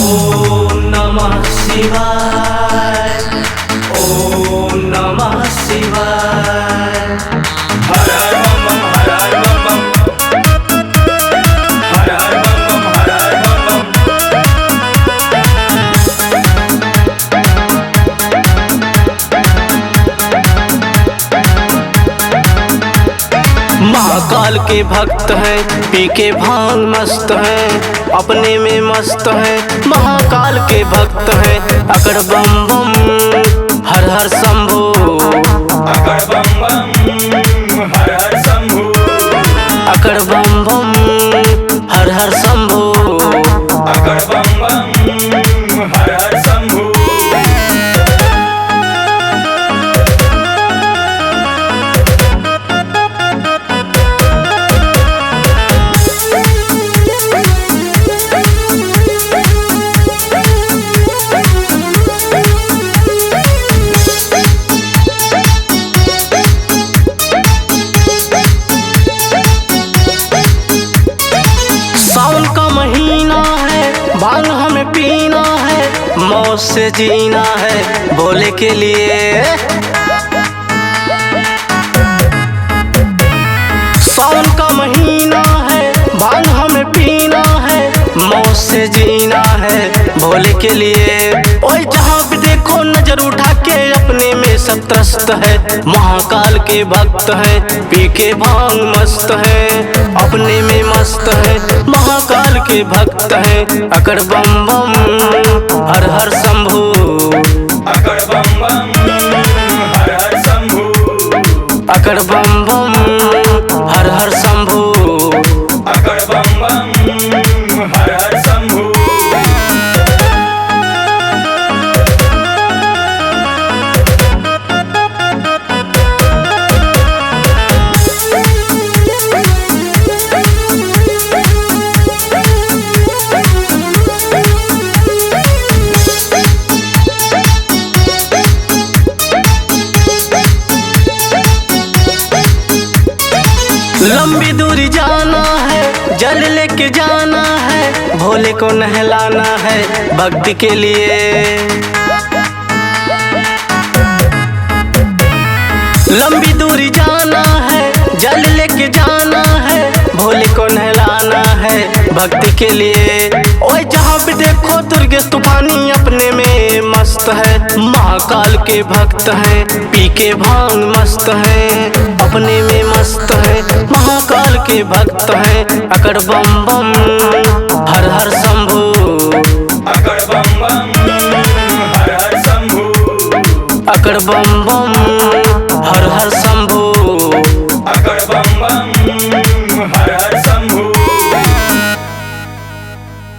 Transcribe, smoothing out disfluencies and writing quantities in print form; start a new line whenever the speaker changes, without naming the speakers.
ओम नमः शिवाय। ओम नमः शिवाय। हर हर बम बम, हर हर बम बम, हर हर बम बम, हर हर बम बम। महाकाल के भक्त हैं, पी के भांग मस्त हैं, अपने में मस्त हैं। महाकाल के भक्त हैं, अकड़ बम बम हर हर शंभू। अकड़ बम बम हर हर शंभू। अकड़ बम बम हर हर शंभू। अकड़ बम बम हर हर शंभू। सावन का महीना है, भांग हमें पीना है, मौत से जीना है भोले के लिए। सावन का महीना है, भांग हमें पीना है, मौत से जीना है भोले के लिए। ओए जहाँ भी देखो नजर उठा के अपने में सब त्रस्त है। महाकाल के भक्त हैं, पी के भांग मस्त है, अपने में मस्त है। महाकाल के भक्त हैं, अकड़ बम बम हर हर शंभू। अकड़ बम बम हर हर शंभू। अकड़ बम बम हर हर शंभू। अकड़ बम बम हर हर शंभू। लंबी दूरी जाना है, जल लेके जाना है, भोले को नहलाना है भक्ति के लिए। लंबी दूरी जाना है, जल लेके जाना है, भोले को नहलाना है भक्ति के लिए। ओए जहाँ भी देखो दुर्गेश तूफानी अपने में मस्त है। महाकाल के भक्त हैं, पी के भांग मस्त हैं, अपने में मस्त है। महाकाल के भक्त हैं, अकड़ बम बम हर हर शंभू। अकड़ बम बम हर हर शंभू। अकड़ बम बम